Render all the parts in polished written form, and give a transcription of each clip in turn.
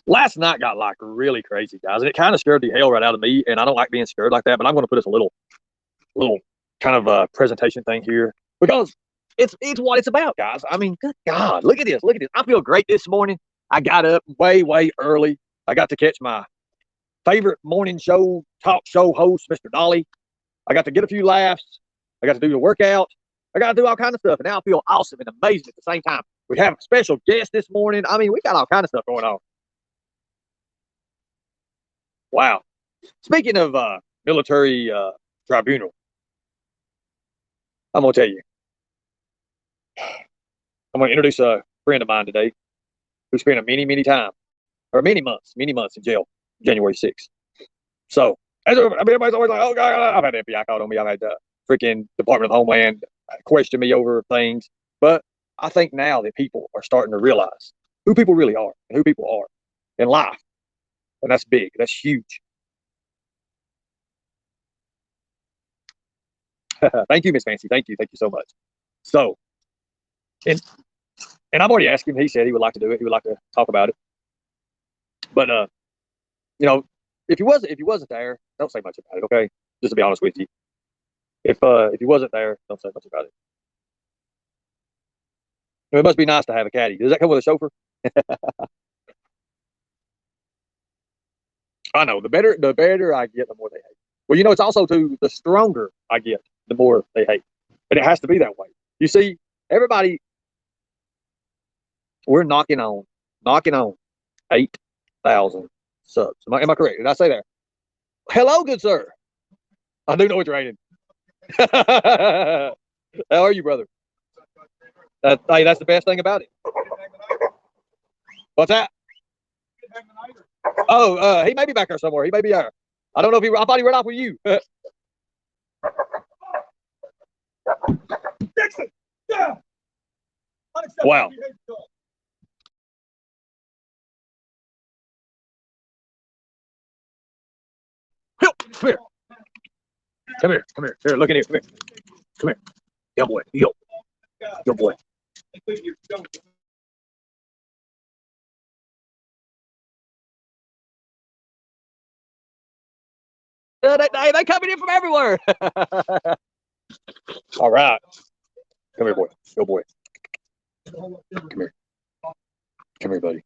Last night got like really crazy, guys, and it kind of scared the hell right out of me. And I don't like being scared like that, but I'm going to put us a little kind of presentation thing here because it's what it's about, guys. I mean, good God, look at this, look at this. I feel great this morning. I got up way early. I got to catch my favorite morning show talk show host, Mr. Dolly. I got to get a few laughs. I got to do the workout. I got to do all kinds of stuff, and now I feel awesome and amazing at the same time. We have a special guest this morning. I mean, we got all kinds of stuff going on. Wow. Speaking of military tribunal, I'm gonna tell you. I'm gonna introduce a friend of mine today who spent a many time or many months in jail, January 6th. So, everybody's always like, "Oh God, I've had the FBI called on me. I've had the freaking Department of Homeland question me over things." But I think now that people are starting to realize who people really are and who people are in life, and that's big. That's huge. Thank you, Miss Fancy. Thank you so much. So, and and I've already asked him. He said he would like to do it. He would like to talk about it. But you know, if he wasn't there, don't say much about it. Okay, just to be honest with you, if he wasn't there, don't say much about it. It must be nice to have a caddy. Does that come with a chauffeur? I know. The better I get, the more they hate. Well, it's also too the stronger I get, the more they hate, and it has to be that way. You see, everybody, we're knocking on 8,000 subs. Am I correct? Did I say that? Hello, good sir. I do know it's raining. How are you, brother? Hey, that's the best thing about it. What's that? Oh, he may be back there somewhere. He may be there. I don't know if he. I thought he ran off with you. Wow. Come here. Come here. Come here. Here, look at here. Come here. Come here. Yo, boy. Yo, boy. They coming in from everywhere. All right. Come here, boy. Yo, boy. Come here. Come here, buddy.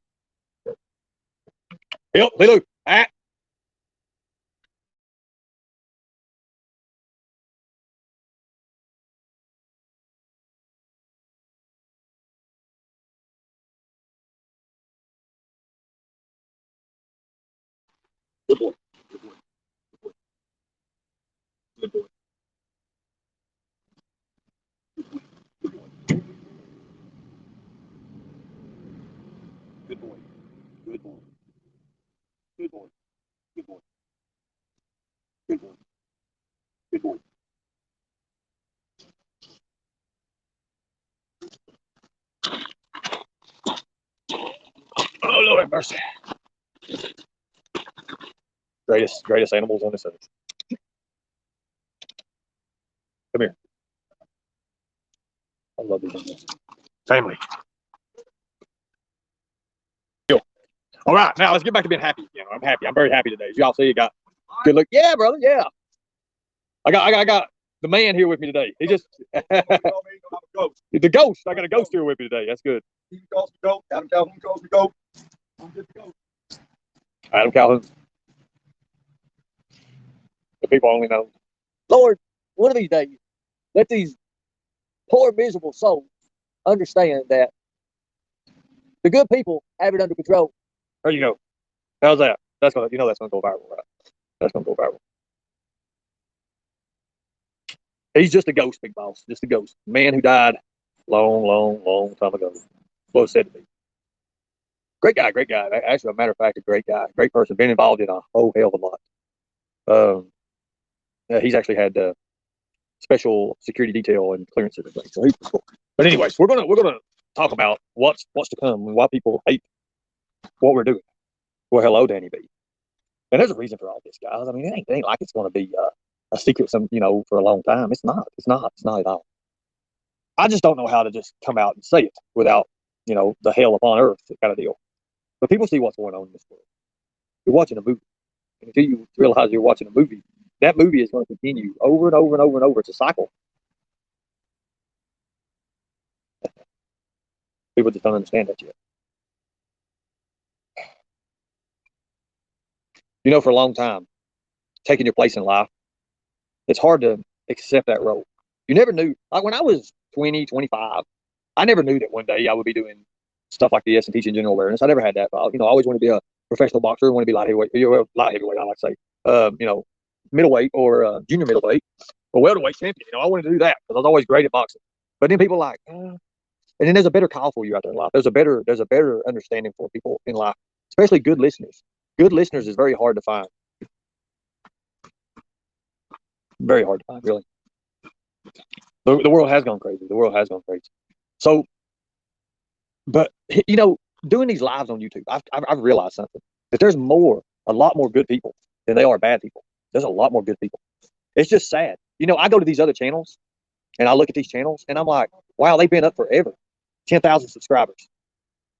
Yo, Lulu. Ah. Good boy. Good boy. Good boy. Good boy. Good boy. Good boy. Good boy. Good boy. Oh, Lord have mercy. Greatest animals on this earth. Come here. I love these animals. Family. Yo. All right, now let's get back to being happy. I'm happy. I'm very happy today. As y'all see, you got good look. Yeah, brother. Yeah. I got the man here with me today. He just the ghost. I got a ghost here with me today. That's good. Adam Calhoun calls me ghost. Adam Calhoun. The people only know. Lord, one of these days, let these poor, miserable souls understand that the good people have it under control. There you go. How's that? That's gonna go viral, right? That's gonna go viral. He's just a ghost, big boss. Just a ghost. Man who died long time ago. What was said to me. Great guy, great guy. Actually, a matter of fact, a great guy, great person. Been involved in a whole hell of a lot. He's actually had special security detail and clearances and things. So he's cool. But anyways, we're gonna talk about what's to come and why people hate what we're doing. Well, hello, Danny B. And there's a reason for all this, guys. I mean, it ain't like it's going to be a secret, for a long time. It's not. It's not. It's not at all. I just don't know how to just come out and say it without, the hell upon earth kind of deal. But people see what's going on in this world. You're watching a movie. And until you realize you're watching a movie, that movie is going to continue over and over and over and over. It's a cycle. People just don't understand that yet. You know, for a long time, taking your place in life, it's hard to accept that role. You never knew. Like when I was 20, 25, I never knew that one day I would be doing stuff like this and teaching general awareness. I never had that. You know, I always wanted to be a professional boxer. I want to be light heavyweight, light heavyweight, I like to say, you know, middleweight or junior middleweight or welterweight champion. You know, I wanted to do that because I was always great at boxing. But then people like, and then there's a better call for you out there in life. There's a better understanding for people in life, especially good listeners. Good listeners is very hard to find. Very hard to find, really. The world has gone crazy. The world has gone crazy. So, but you know, doing these lives on YouTube, I've realized something, that there's a lot more good people than they are bad people. There's a lot more good people. It's just sad. You know, I go to these other channels and I look at these channels and I'm like, wow, they've been up forever. 10,000 subscribers.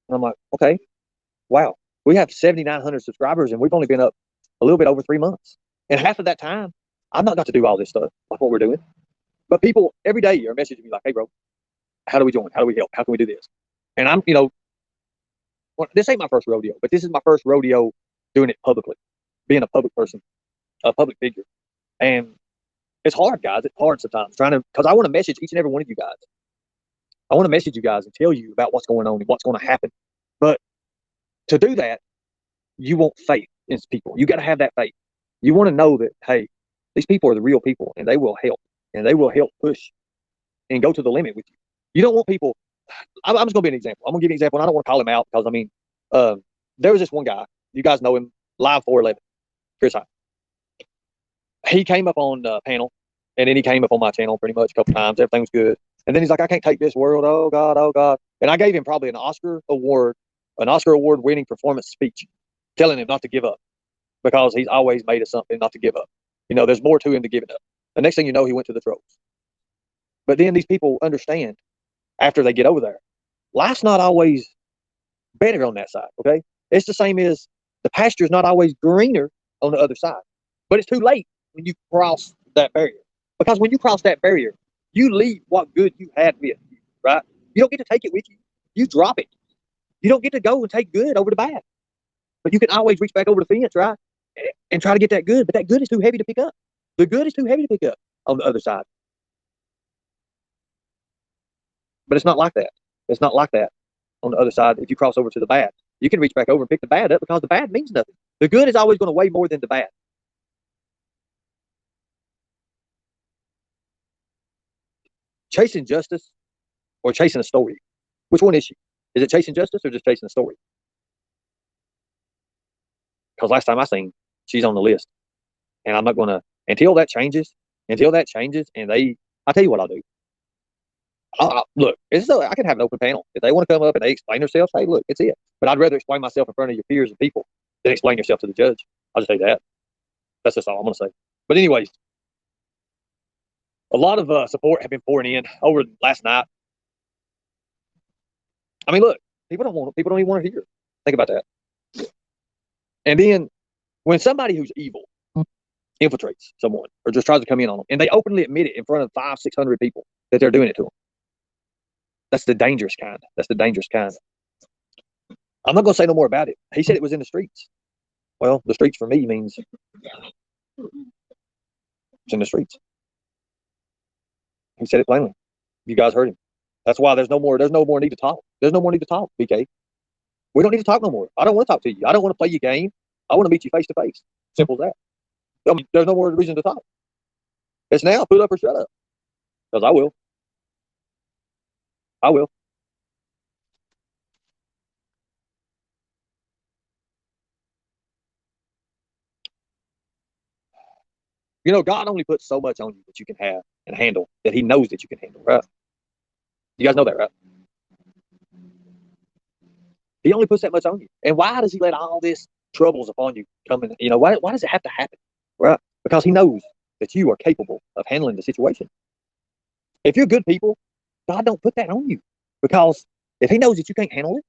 And I'm like, okay, wow. We have 7,900 subscribers and we've only been up a little bit over 3 months. And half of that time, I've not got to do all this stuff like what we're doing. But people every day are messaging me like, hey, bro, how do we join? How do we help? How can we do this? And I'm, you know, well, this ain't my first rodeo, but this is my first rodeo doing it publicly, being a public person, a public figure. And it's hard, guys. It's hard sometimes because I want to message each and every one of you guys. I want to message you guys and tell you about what's going on and what's going to happen. But to do that, you want faith in people. You got to have that faith. You want to know that, hey, these people are the real people and they will help and they will help push and go to the limit with you. You don't want people. I'm just going to be an example. I'm going to give you an example. And I don't want to call him out because, I mean, there was this one guy. You guys know him, Live 411, Chris High. He came up on the panel and then he came up on my channel pretty much a couple times. Everything was good. And then he's like, I can't take this world. Oh, God, oh, God. And I gave him probably an Oscar award winning performance speech telling him not to give up because he's always made of something not to give up. You know, there's more to him to giving up. The next thing you know, he went to the trolls. But then these people understand after they get over there, life's not always better on that side, okay? It's the same as the pasture's not always greener on the other side. But it's too late when you cross that barrier. Because when you cross that barrier, you leave what good you had with you, right? You don't get to take it with you. You drop it. You don't get to go and take good over the bad. But you can always reach back over the fence, right? And try to get that good. But that good is too heavy to pick up. The good is too heavy to pick up on the other side. But it's not like that. It's not like that on the other side. If you cross over to the bad, you can reach back over and pick the bad up because the bad means nothing. The good is always going to weigh more than the bad. Chasing justice or chasing a story? Which one is she? Is it chasing justice or just chasing a story? Because last time I seen, she's on the list. And I'm not going to, until that changes, and I'll tell you what I'll do. Look, I can have an open panel. If they want to come up and they explain themselves, hey, look, it's it. But I'd rather explain myself in front of your peers and people than explain yourself to the judge. I'll just say that. That's just all I'm going to say. But anyways, a lot of support have been pouring in over last night. I mean, look, people don't even want to hear. Think about that. And then when somebody who's evil infiltrates someone or just tries to come in on them, and they openly admit it in front of 500-600 people that they're doing it to them, that's the dangerous kind. That's the dangerous kind. I'm not going to say no more about it. He said it was in the streets. Well, the streets for me means it's in the streets. He said it plainly. You guys heard him. That's why there's no more need to talk. There's no more need to talk, BK. We don't need to talk no more. I don't want to talk to you. I don't want to play your game. I want to meet you face to face. Simple as that. I mean, there's no more reason to talk. It's now put up or shut up. Because I will. I will. You know, God only puts so much on you that you can have and handle that he knows that you can handle, right? You guys know that, right? He only puts that much on you. And why does he let all this troubles upon you come in? You know, why does it have to happen? Right? Because he knows that you are capable of handling the situation. If you're good people, God don't put that on you. Because if he knows that you can't handle it,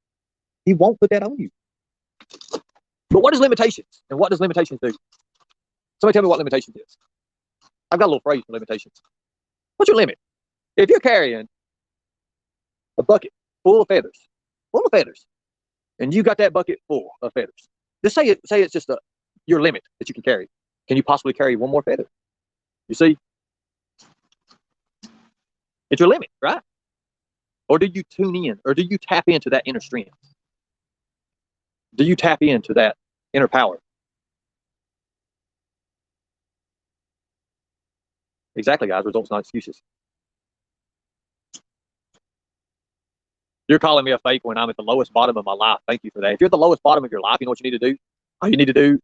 he won't put that on you. But what is limitations? And what does limitations do? Somebody tell me what limitations is. I've got a little phrase for limitations. What's your limit? If you're carrying a bucket full of feathers, and you got that bucket full of feathers, just say it's just your limit that you can carry. Can you possibly carry one more feather? You see? It's your limit, right? Or do you tune in? Or do you tap into that inner strength? Do you tap into that inner power? Exactly, guys. Results, not excuses. You're calling me a fake when I'm at the lowest bottom of my life. Thank you for that. If you're at the lowest bottom of your life, you know what you need to do? All you need to do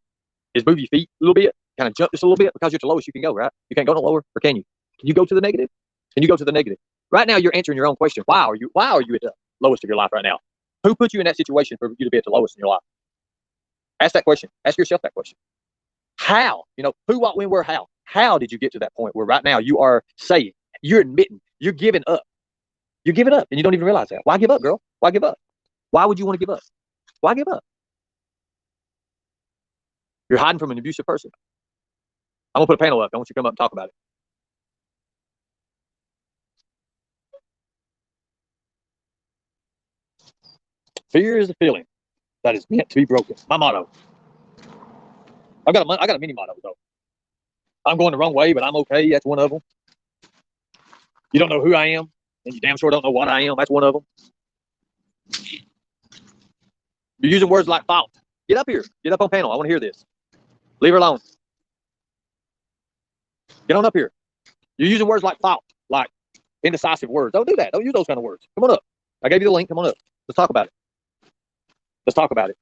is move your feet a little bit, kind of jump just a little bit, because you're at the lowest you can go, right? You can't go no lower, or can you? Can you go to the negative? Can you go to the negative? Right now, you're answering your own question. Why are you at the lowest of your life right now? Who put you in that situation for you to be at the lowest in your life? Ask that question. Ask yourself that question. How? You know, who, what, when, where, how? How did you get to that point where right now you are saying, you're admitting, you're giving up? You're giving up, and you don't even realize that. Why give up, girl? Why give up? Why would you want to give up? Why give up? You're hiding from an abusive person. I'm going to put a panel up. I want you to come up and talk about it. Fear is a feeling that is meant to be broken. My motto. I got a mini motto, though. I'm going the wrong way, but I'm okay. That's one of them. You don't know who I am, and you damn sure don't know what I am. That's one of them. You're using words like fault. Get up here. Get up on panel. I want to hear this. Leave her alone. Get on up here. You're using words like fault, like indecisive words. Don't do that. Don't use those kind of words. Come on up. I gave you the link. Come on up. Let's talk about it. Let's talk about it.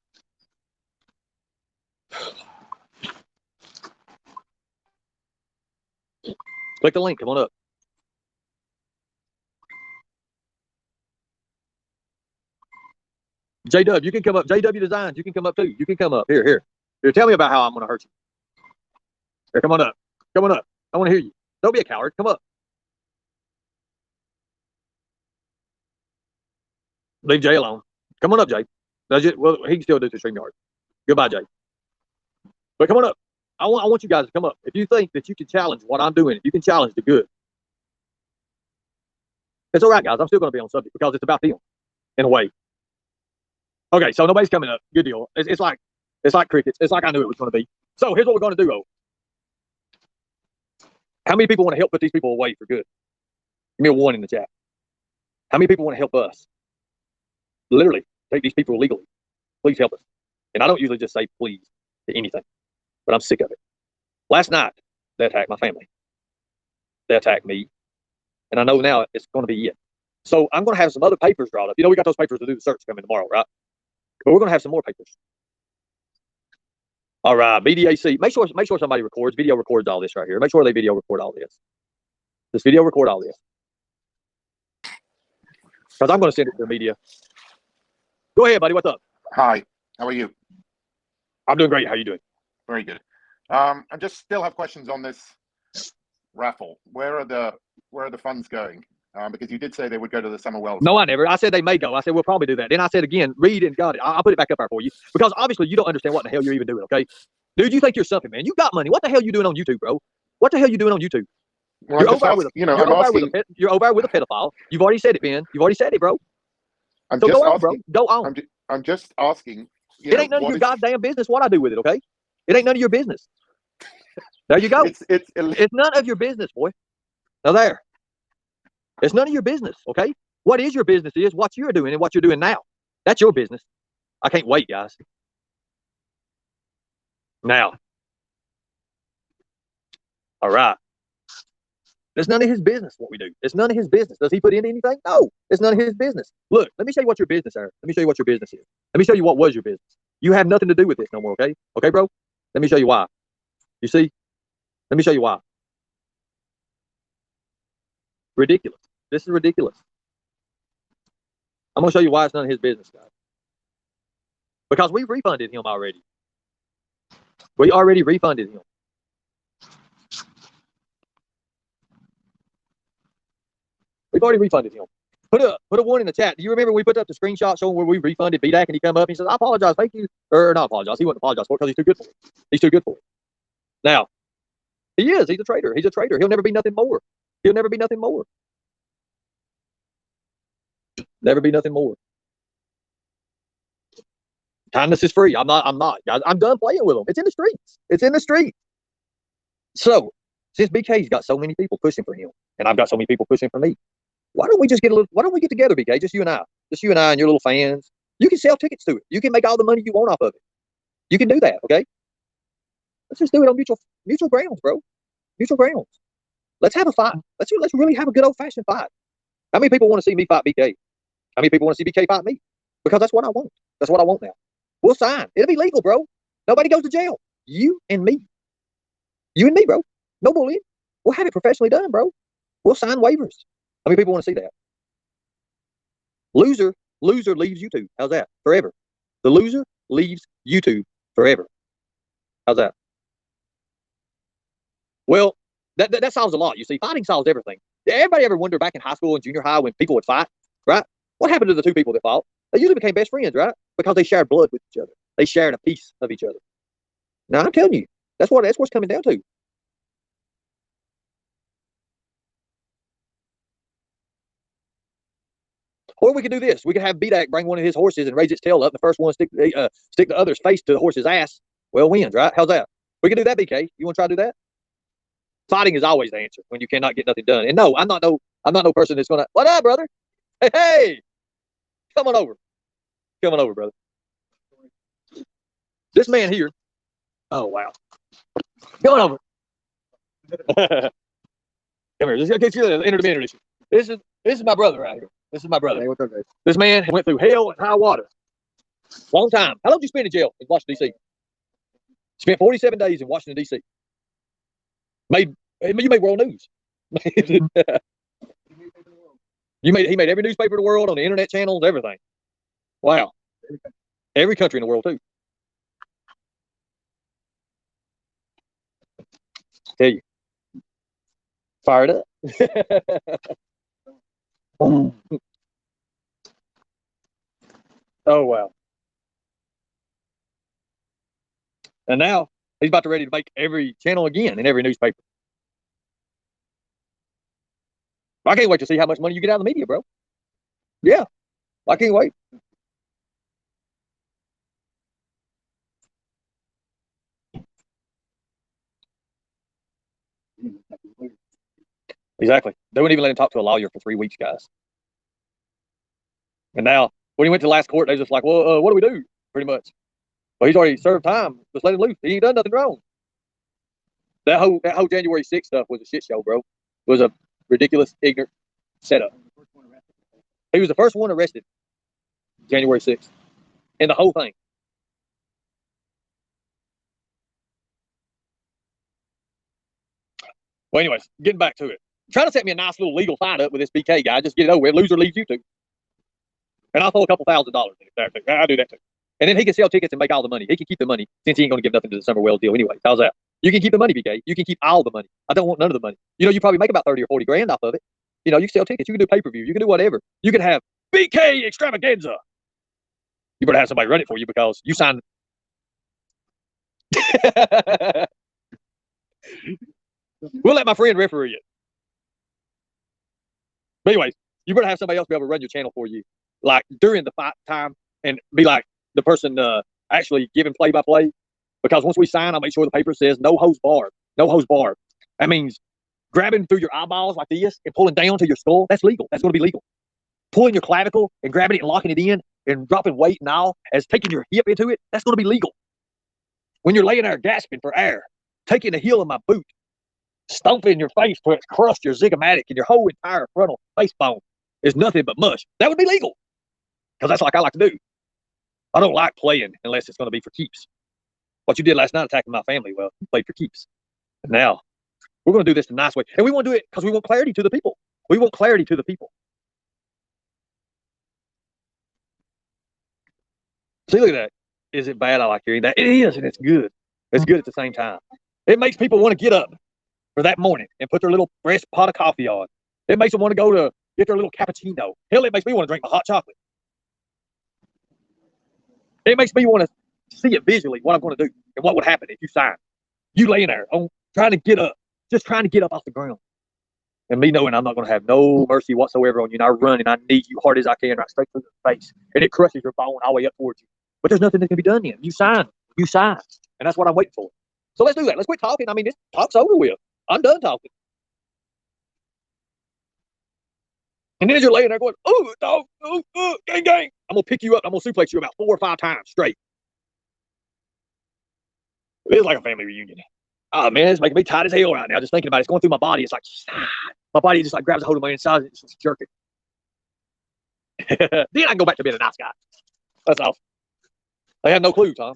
Click the link. Come on up. J-Dub, you can come up. JW Designs, you can come up too. You can come up. Here. Tell me about how I'm going to hurt you. Here, come on up. Come on up. I want to hear you. Don't be a coward. Come up. Leave Jay alone. Come on up, Jay. Well, he can still do the StreamYard. Goodbye, Jay. But come on up. I want you guys to come up. If you think that you can challenge what I'm doing, you can challenge the good. It's all right, guys. I'm still going to be on subject because it's about them, in a way. Okay, so nobody's coming up. Good deal. It's like crickets. It's like I knew it was going to be. So here's what we're going to do, though. How many people want to help put these people away for good? Give me a 1 in the chat. How many people want to help us? Literally, take these people legally. Please help us. And I don't usually just say please to anything, but I'm sick of it. Last night, they attacked my family. They attacked me. And I know now it's going to be it. So I'm going to have some other papers drawn up. You know, we got those papers to do the search coming tomorrow, right? But we're going to have some more papers. All right, BDAC. Make sure somebody records. Video records all this right here. Make sure they video record all this. This video record all this. Because I'm going to send it to the media. Go ahead, buddy. What's up? Hi. How are you? I'm doing great. How are you doing? Very good. I just still have questions on this raffle. Where are the funds going? Because you did say they would go to the Summer Wells. No, I never. I said they may go. I said we'll probably do that. Then I said again, read and got it. I'll put it back up there for you because obviously you don't understand what the hell you're even doing. Okay, dude, you think you're something, man? You got money. What the hell you doing on YouTube, bro? What the hell you doing on YouTube? Well, you're over with a pedophile. You've already said it, Ben. You've already said it, bro. I'm just asking, bro. Go on. I'm just asking. It ain't none of your goddamn business what I do with it. Okay, it ain't none of your business. There you go. It's none of your business, boy. Now there. It's none of your business, okay? What is your business is what you're doing and what you're doing now. That's your business. I can't wait, guys. Now. All right. It's none of his business what we do. It's none of his business. Does he put in anything? No. It's none of his business. Look, let me show you what your business is. Let me show you what your business is. Let me show you what was your business. You have nothing to do with this no more, okay? Okay, bro? Let me show you why. You see? Let me show you why. Ridiculous. This is ridiculous. I'm going to show you why it's none of his business, guys. Because we've refunded him already. We already refunded him. We've already refunded him. Put a one in the chat. Do you remember we put up the screenshot showing where we refunded BDAC and he come up and he says, I apologize, thank you. Or not apologize. He wouldn't apologize for it because he's too good for it. He's too good for it. Now, he is. He's a traitor. He's a traitor. He'll never be nothing more. He'll never be nothing more. Never be nothing more. Kindness is free. I'm not, guys. I'm done playing with them. It's in the streets. It's in the streets. So, since BK's got so many people pushing for him, and I've got so many people pushing for me, why don't we just why don't we get together, BK? Just you and I. Just you and I and your little fans. You can sell tickets to it. You can make all the money you want off of it. You can do that, okay? Let's just do it on mutual grounds, bro. Mutual grounds. Let's have a fight. Let's really have a good old-fashioned fight. How many people want to see me fight BK? How many people want to see BK fight me? Because that's what I want. That's what I want now. We'll sign. It'll be legal, bro. Nobody goes to jail. You and me. You and me, bro. No bullying. We'll have it professionally done, bro. We'll sign waivers. How many people want to see that? Loser leaves YouTube. How's that? Forever. The loser leaves YouTube forever. How's that? Well, that solves a lot. You see, fighting solves everything. Everybody ever wonder back in high school and junior high when people would fight, right? What happened to the two people that fought? They usually became best friends, right? Because they shared blood with each other. They shared a piece of each other. Now, I'm telling you, that's what's coming down to. Or we could do this. We could have BDAC bring one of his horses and raise its tail up. The first one stick the other's face to the horse's ass. Well, wins, right? How's that? We can do that, BK. You want to try to do that? Fighting is always the answer when you cannot get nothing done. And no, I'm not no person that's gonna. What up, brother? Hey, come on over. Come on over, brother. This man here. Oh wow. Come on over. Come here. Just get you the intermission. This is my brother right here. This is my brother. Hey, what's up, guys? This man went through hell and high water. Long time. How long did you spend in jail in Washington, D.C.? Spent 47 days in Washington, D.C. You made world news. He made every newspaper in the world, on the internet channels, everything. Wow. Every country in the world, too. Tell you. Fire it up. Oh, wow. And now he's about to ready to make every channel again in every newspaper. I can't wait to see how much money you get out of the media, bro. Yeah, I can't wait. Exactly. They wouldn't even let him talk to a lawyer for 3 weeks, guys. And now, when he went to the last court, they was just like, well, what do we do? Pretty much. Well, he's already served time. Just let him loose. He ain't done nothing wrong. That whole January 6th stuff was a shit show, bro. It was a ridiculous, ignorant setup. He was the first one arrested January 6th. And the whole thing. Well, anyways, getting back to it. Trying to set me a nice little legal fight up with this BK guy. Just get it over with. Loser leaves YouTube. And I'll throw a couple $1,000 in it. I'll do that too. And then he can sell tickets and make all the money. He can keep the money since he ain't going to give nothing to the Summer Wells deal anyway. How's that? You can keep the money, BK. You can keep all the money. I don't want none of the money. You know, you probably make about 30 or 40 grand off of it. You know, you can sell tickets. You can do pay-per-view. You can do whatever. You can have BK extravaganza. You better have somebody run it for you because you signed. We'll let my friend referee it. But anyways, you better have somebody else be able to run your channel for you, like during the fight time, and be like the person actually giving play-by-play. Because once we sign, I'll make sure the paper says no hose barred. No hose barred. That means grabbing through your eyeballs like this and pulling down to your skull. That's legal. That's going to be legal. Pulling your clavicle and grabbing it and locking it in and dropping weight and all as taking your hip into it. That's going to be legal. When you're laying there gasping for air, taking the heel of my boot, stomping your face to it crushed your zygomatic and your whole entire frontal face bone is nothing but mush. That would be legal. Because that's like I like to do. I don't like playing unless it's going to be for keeps. What you did last night attacking my family, well, you played for keeps. And now, we're going to do this the nice way. And we want to do it because we want clarity to the people. We want clarity to the people. See, look at that. Is it bad? I like hearing that. It is, and it's good. It's good at the same time. It makes people want to get up for that morning and put their little fresh pot of coffee on. It makes them want to go to, get their little cappuccino. Hell, it makes me want to drink my hot chocolate. It makes me want to see it visually, what I'm going to do and what would happen if you sign. You laying there trying to get up, just trying to get up off the ground. And me knowing I'm not going to have no mercy whatsoever on you. And I run and I knee you hard as I can right straight through the face. And it crushes your bone all the way up towards you. But there's nothing that can be done yet. You sign. You sign. And that's what I'm waiting for. So let's do that. Let's quit talking. I mean, this talk's over with. I'm done talking. And then as you're laying there going, oh, dog, gang, gang. I'm going to pick you up. I'm going to suplex you about 4 or 5 times straight. It's like a family reunion. Oh, man, it's making me tight as hell right now. Just thinking about it. It's going through my body. It's like, my body just like grabs a hold of my inside and it's just jerking. Then I can go back to being a nice guy. That's all. They have no clue, Tom.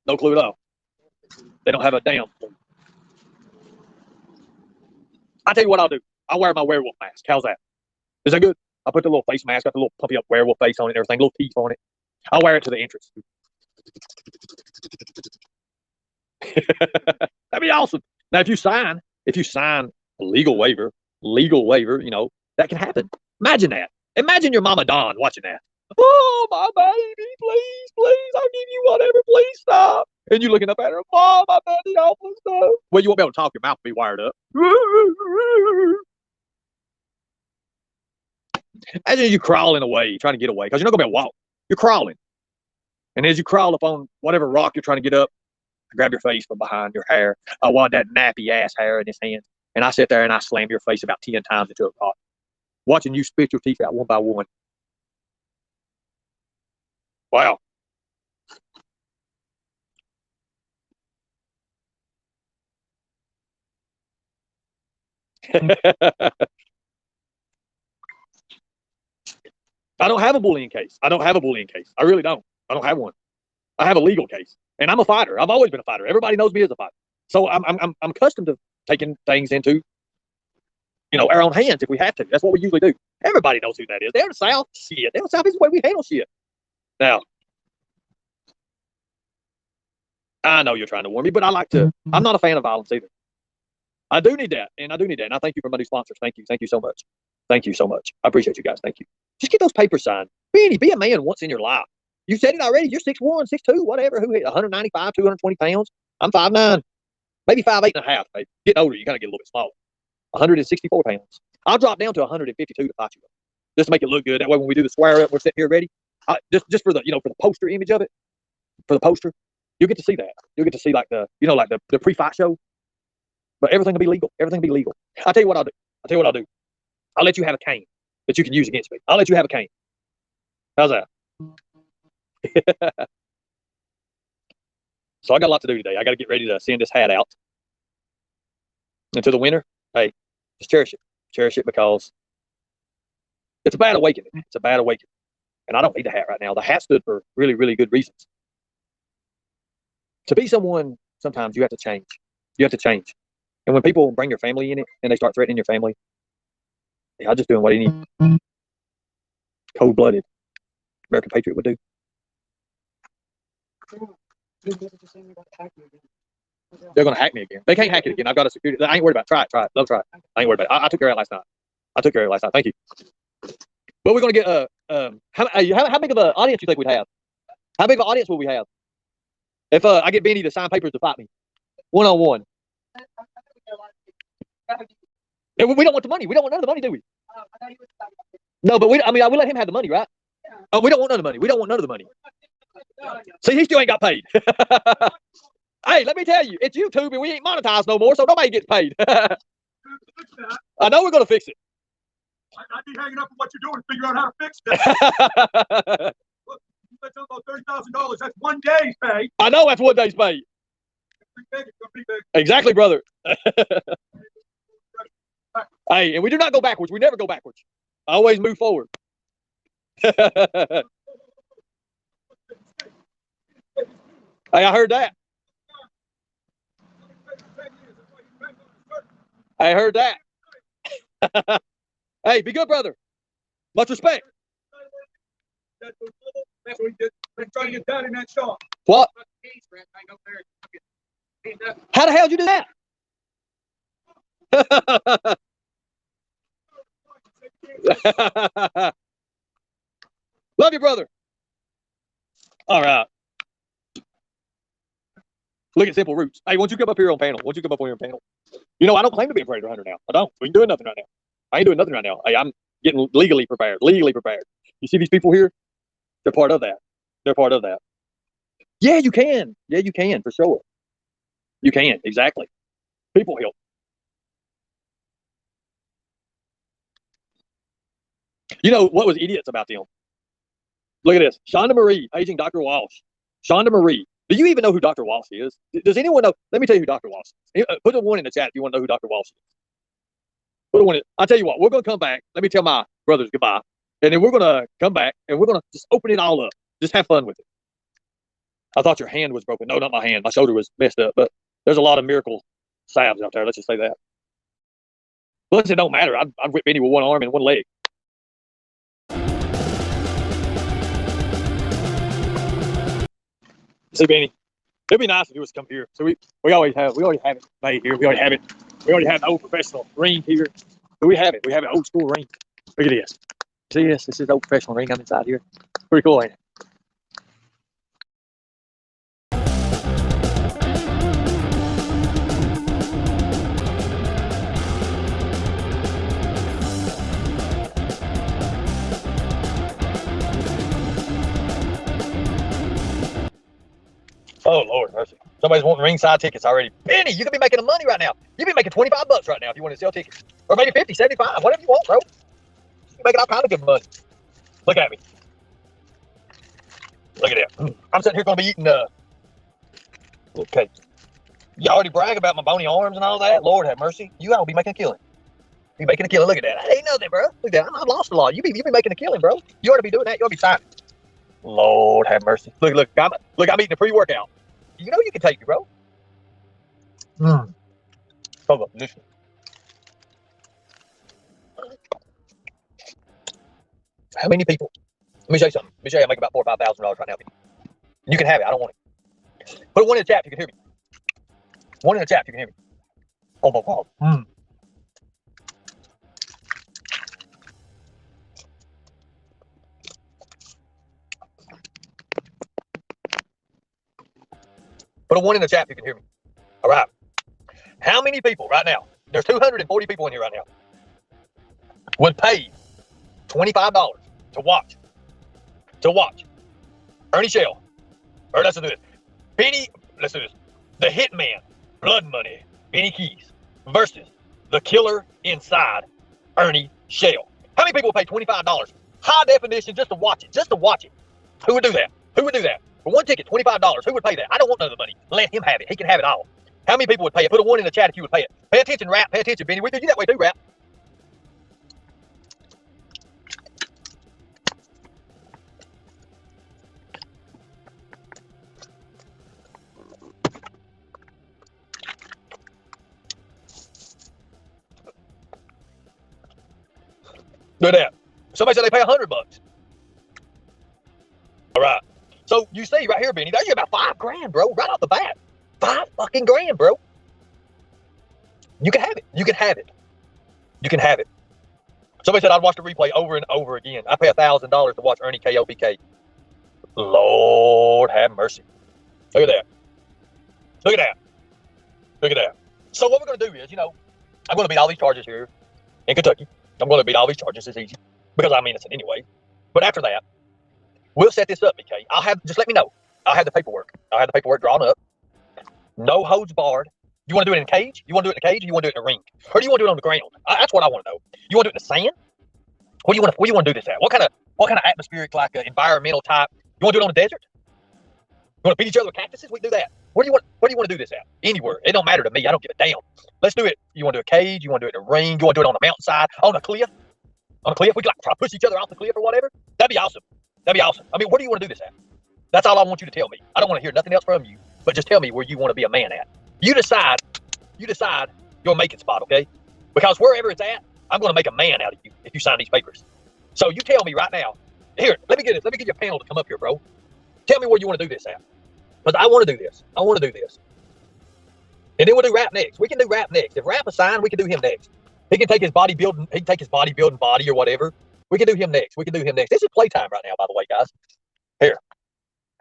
No clue at all. They don't have a damn clue. I'll tell you what I'll do. I'll wear my werewolf mask. How's that? Is that good? I'll put the little face mask, got the little puppy up werewolf face on it and everything, little teeth on it. I'll wear it to the entrance. That'd be awesome. Now, if you sign a legal waiver, you know, that can happen. Imagine that. Imagine your mama Dawn watching that. Oh, my baby, please, please, I'll give you whatever, please stop. And you looking up at her, Mom, my baby, awful stuff. Well, you won't be able to talk, your mouth will be wired up. Imagine you crawling away, trying to get away, because you're not going to be able to walk. You're crawling. And as you crawl up on whatever rock you're trying to get up, I grab your face from behind your hair. I want that nappy ass hair in his hand. And I sit there and I slam your face about 10 times into a rock, watching you spit your teeth out one by one. Wow. I don't have a bullying case. I really don't. I don't have one. I have a legal case. And I'm a fighter. I've always been a fighter. Everybody knows me as a fighter. So I'm accustomed to taking things into, you know, our own hands if we have to. That's what we usually do. Everybody knows who that is. They're in the South. Shit. They're in the South is the way we handle shit. Now, I know you're trying to warn me, but I'm not a fan of violence either. I do need that. And I thank you for my new sponsors. Thank you. Thank you so much. Thank you so much. I appreciate you guys. Thank you. Just get those papers signed. Be a man once in your life. You said it already. You're 6'1", 6'2", whatever. Who hit 195, 220 pounds? I'm 5'9", maybe 5'8 and a half. Maybe. Getting older, you kind of get a little bit smaller. 164 pounds. I'll drop down to 152 to fight you, just to make it look good. That way, when we do the square up, we're sitting here ready. Just for the for the poster image of it, for the poster, you'll get to see that. You'll get to see like the pre-fight show. But everything will be legal. Everything will be legal. I'll tell you what I'll do. I'll let you have a cane that you can use against me. I'll let you have a cane. How's that? So I got a lot to do today. I got to get ready to send this hat out. And to the winner, hey, just cherish it. Cherish it because it's a bad awakening. It's a bad awakening. And I don't need the hat right now. The hat stood for really, really good reasons. To be someone, sometimes you have to change. You have to change. And when people bring your family in it and they start threatening your family, I'm just doing what any cold-blooded American patriot would do. They're going to hack me again. They can't hack it again. I've got a security. I ain't worried about it. Try it. They'll try it. I ain't worried about it. I took care of it last night. Thank you. But we're going to get how big of an audience do you think we'd have? How big of an audience will we have? If I get Benny to sign papers to fight me, one-on-one. We don't want the money. We don't want none of the money, do we? No, but we let him have the money, right? Oh, we don't want none of the money. We don't want none of the money. See, he still ain't got paid. Hey, let me tell you, it's YouTube and we ain't monetized no more, so nobody gets paid. I know we're going to fix it. I'd be hanging up on what you're doing to figure out how to fix this. Look, you spent about $30,000. That's one day's pay. I know that's one day's pay. It's big. Exactly, brother. Hey, and we do not go backwards. We never go backwards. I always move forward. Hey, I heard that. I heard that. Hey, be good, brother. Much respect. That's what he did. They're trying to get down in that shop. What? How the hell did you do that? Love you, brother. All right. Look at Simple Roots. Hey, won't you come up here on panel? Won't you come up on your panel? You know, I don't claim to be a predator hunter now. I don't. We ain't doing nothing right now. I ain't doing nothing right now. Hey, I'm getting legally prepared. Legally prepared. You see these people here? They're part of that. They're part of that. Yeah, you can. Yeah, you can, for sure. You can, exactly. People help. You know what was idiots about them? Look at this. Shonda Marie paging Dr. Walsh. Shonda Marie. Do you even know who Dr. Walsh is? Does anyone know? Let me tell you who Dr. Walsh is. Put a one in the chat if you want to know who Dr. Walsh is. Put a one in. I'll tell you what, we're going to come back. Let me tell my brothers goodbye. And then we're going to come back and we're going to just open it all up. Just have fun with it. I thought your hand was broken. No, not my hand. My shoulder was messed up. But there's a lot of miracle salves out there. Let's just say that. Plus, it don't matter. I'd whip any with one arm and one leg. See, Benny, it'd be nice if you was come here. So we already have it made here. We already have it. We already have the old professional ring here. So we have it. We have an old school ring. Look at this. See this? This is the old professional ring I'm inside here. Pretty cool, ain't it? Oh, Lord mercy. Somebody's wanting ringside tickets already. Benny, you could be making the money right now. You could be making 25 bucks right now if you want to sell tickets. Or maybe 50, 75, whatever you want, bro. You're making all kind of good money. Look at me. Look at that. I'm sitting here going to be eating okay. You already brag about my bony arms and all that. Lord have mercy. You ought to be making a killing. You making a killing. Look at that. That ain't nothing, bro. Look at that. I've lost a lot. You be making a killing, bro. You ought to be doing that. You ought to be signing. Lord have mercy. Look, I'm eating a pre-workout. You know you can take it, bro. Hold on, listen. How many people? Let me show you something. Let me show you I make about $4,000 or $5,000 right now. You can have it. I don't want it. Put one in the chat if you can hear me. One in the chat if you can hear me. Oh. Put a one in the chat if you can hear me. All right. How many people right now, there's 240 people in here right now, would pay $25 to watch Ernie Shell, or let's do this, let's do this, the Hitman, Blood Money, Benny Keys, versus the killer inside, Ernie Shell? How many people would pay $25, high definition, just to watch it? Who would do that? For one ticket, $25. Who would pay that? I don't want none of the money. Let him have it. He can have it all. How many people would pay it? Put a one in the chat if you would pay it. Pay attention, Rap. Pay attention, Benny. We do you that way too, Rap. Do that. Somebody said they pay $100. All right. So you see right here, Benny, there's about $5 grand, bro, right off the bat. $5 fucking grand, bro. You can have it. You can have it. Somebody said I'd watch the replay over and over again. I pay $1,000 to watch Ernie KOBK. Lord have mercy. Look at that. So what we're going to do is, I'm going to beat all these charges here in Kentucky. I'm going to beat all these charges. It's easy because I'm innocent anyway. But after that, we'll set this up, BK. Just let me know. I'll have the paperwork. Drawn up. No holds barred. You want to do it in a cage? You want to do it in a cage, or you want to do it in a ring? Or do you want to do it on the ground? That's what I want to know. You want to do it in the sand? Where do you want to do this at? What kind of atmospheric, environmental type? You want to do it on the desert? You want to beat each other with cactuses? We can do that. Where do you want to do this at? Anywhere. It don't matter to me. I don't give a damn. Let's do it. You want to do a cage? You want to do it in a ring? You want to do it on the mountainside? On a cliff? We could try to push each other off the cliff or whatever. That'd be awesome. I mean, where do you want to do this at? That's all I want you to tell me. I don't want to hear nothing else from you, but just tell me where you want to be a man at. You decide your making spot, okay? Because wherever it's at, I'm going to make a man out of you if you sign these papers. So you tell me right now. Here, let me get your panel to come up here, bro. Tell me where you want to do this at. Because I want to do this. And then we'll do Rap next. We can do Rap next. If Rap is signed, we can do him next. He can take his bodybuilding. He can take his bodybuilding body or whatever. We can do him next. We can do him next. This is playtime right now, by the way, guys.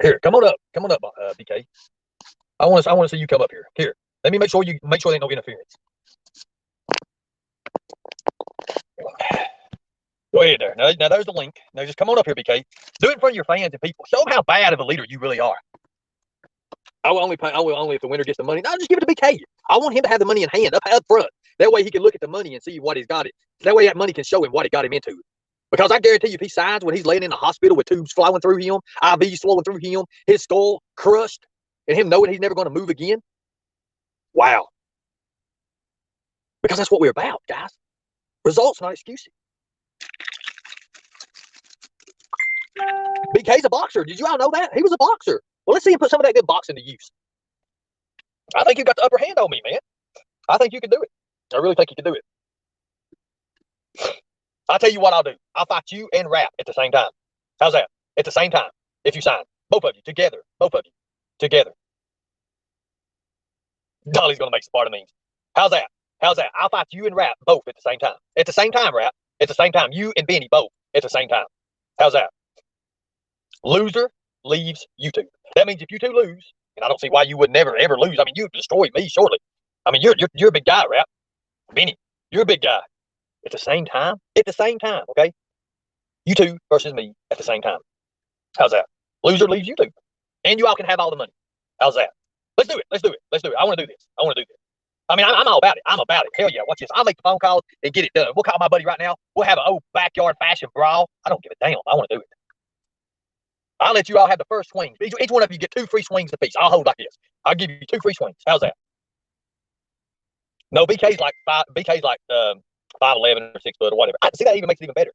Here, come on up, BK. I want to see you come up here. Here, let me make sure there ain't no interference. Go ahead there. Now there's the link. Now just come on up here, BK. Do it in front of your fans and people. Show them how bad of a leader you really are. I will only if the winner gets the money. No, just give it to BK. I want him to have the money in hand up front. That way he can look at the money and see what he's got it. That way that money can show him what it got him into. Because I guarantee you, if he signs when he's laying in the hospital with tubes flowing through him, IVs flowing through him, his skull crushed, and him knowing he's never going to move again. Wow. Because that's what we're about, guys. Results, not excuses. BK's a boxer. Did you all know that? He was a boxer. Well, let's see him put some of that good boxing to use. I think you got the upper hand on me, man. I think you can do it. I really think you can do it. I'll tell you what I'll do. I'll fight you and Rap at the same time. How's that? At the same time, if you sign. Both of you together. Both of you together. Dolly's going to make Sparta memes. How's that? How's that? I'll fight you and Rap both at the same time. At the same time, Rap. At the same time. You and Benny both at the same time. How's that? Loser leaves YouTube. That means if you two lose, and I don't see why you would never ever lose. I mean, you've destroyed me shortly. I mean, you're a big guy, Rap. Benny, you're a big guy. At the same time? At the same time, okay? You two versus me at the same time. How's that? Loser leaves YouTube. And you all can have all the money. How's that? Let's do it. Let's do it. Let's do it. I want to do this. I want to do this. I mean, I'm all about it. I'm about it. Hell yeah. Watch this. I'll make the phone call and get it done. We'll call my buddy right now. We'll have an old backyard fashion brawl. I don't give a damn. I want to do it. I'll let you all have the first swings. Each one of you get 2 free swings apiece. I'll hold like this. I'll give you 2 free swings. How's that? No, BK's like 5'11" or 6 foot or whatever. See, that even makes it even better.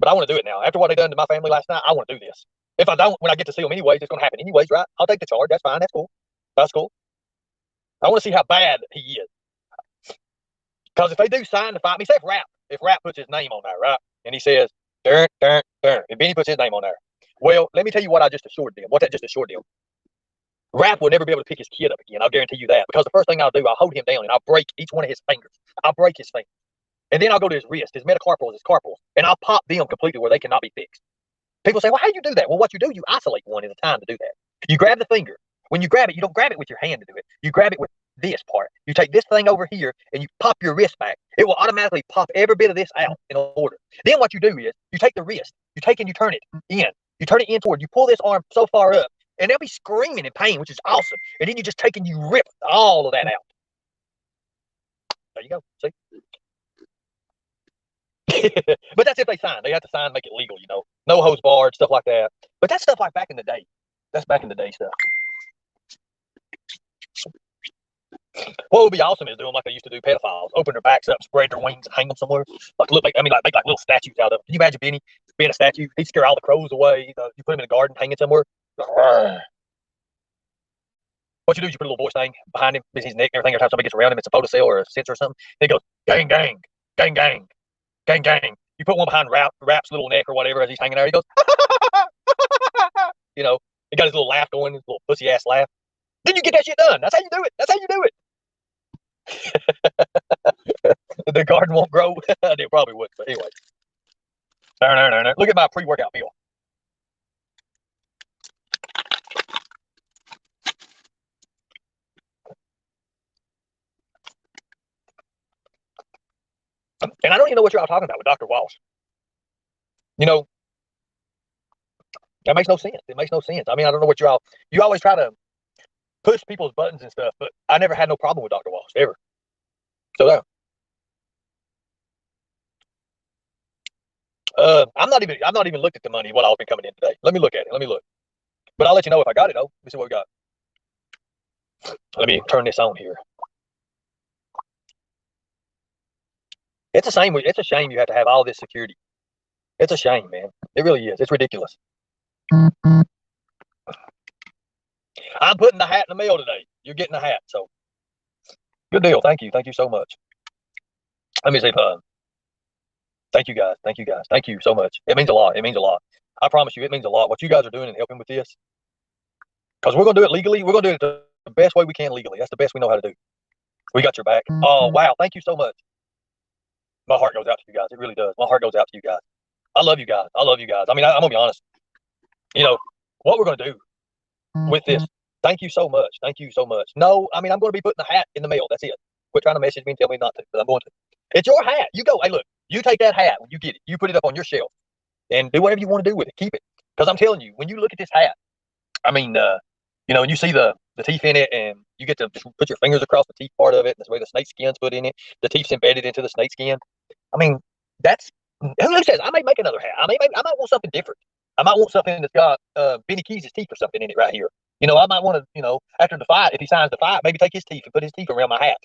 But I want to do it now. After what they done to my family last night, I want to do this. If I don't, when I get to see them anyways, it's going to happen anyways, right? I'll take the charge. That's fine. That's cool. That's cool. I want to see how bad he is. Because if they do sign to fight me, say if Rap puts his name on there, right? And he says, darn, and Benny puts his name on there. Well, let me tell you what I just assured them. What that just assured them. Rap will never be able to pick his kid up again. I'll guarantee you that. Because the first thing I'll do, I'll hold him down and I'll break each one of his fingers. I'll break his fingers. And then I'll go to his wrist, his metacarpals, his carpals, and I'll pop them completely where they cannot be fixed. People say, well, how do you do that? Well, what you do, you isolate one at a time to do that. You grab the finger. When you grab it, you don't grab it with your hand to do it. You grab it with this part. You take this thing over here and you pop your wrist back. It will automatically pop every bit of this out in order. Then what you do is you take the wrist, you take and you turn it in. You turn it in toward, you pull this arm so far up, and they'll be screaming in pain, which is awesome. And then you just take and you rip all of that out. There you go. See? But that's if they sign. They have to sign, make it legal, you know. No hose barred, stuff like that. But that's stuff like back in the day. That's back in the day stuff. What would be awesome is doing like they used to do pedophiles. Open their backs up, spread their wings, and hang them somewhere. Like make like little statues out of them. Can you imagine Benny being a statue? He'd scare all the crows away. You put him in a garden, hanging somewhere. What you do is you put a little voice thing behind him, his neck, everything. Every time somebody gets around him, it's a photocell or a sensor or something. He goes, gang, gang, gang, gang, gang, gang. You put one behind Rap's little neck or whatever as he's hanging there. He goes, you know, he got his little laugh going, his little pussy ass laugh. Then you get that shit done. That's how you do it. That's how you do it. The garden won't grow. It probably would, but anyway. No. Look at my pre-workout meal. And I don't even know what you're all talking about with Dr. Walsh. You know, that makes no sense. It makes no sense. I mean, I don't know what you always try to push people's buttons and stuff, but I never had no problem with Dr. Walsh, ever. So there. I'm not even looked at the money, what I've been coming in today. Let me look at it. Let me look. But I'll let you know if I got it though. Let me see what we got. Let me turn this on here. It's a shame you have to have all this security. It's a shame, man. It really is. It's ridiculous. I'm putting the hat in the mail today. You're getting the hat, so good deal. Thank you. Thank you so much. Let me say thank you guys. Thank you guys. Thank you so much. It means a lot. It means a lot. I promise you, it means a lot. What you guys are doing and helping with this. Because we're gonna do it legally. We're gonna do it the best way we can legally. That's the best we know how to do. We got your back. Oh wow. Thank you so much. my heart goes out to you guys. It really does. My heart goes out to you guys. I love you guys. I love you guys. I mean, I'm gonna be honest. You know what we're gonna do with this. Thank you so much. Thank you so much. No, I mean, I'm going to be putting a hat in the mail. That's it. Quit trying to message me and tell me not to, but I'm going to. It's your hat. You go. Hey, look, you take that hat when you get it. You put it up on your shelf and do whatever you want to do with it. Keep it. Because I'm telling you, when you look at this hat, I mean, and you see the teeth in it and you get to put your fingers across the teeth part of it. That's the way the snake skin's put in it. The teeth's embedded into the snake skin. I mean, that's, who says I may make another hat? I might want something different. I might want something that's got Benny Keys' teeth or something in it right here. I might want to, after the fight, if he signs the fight, maybe take his teeth and put his teeth around my hat.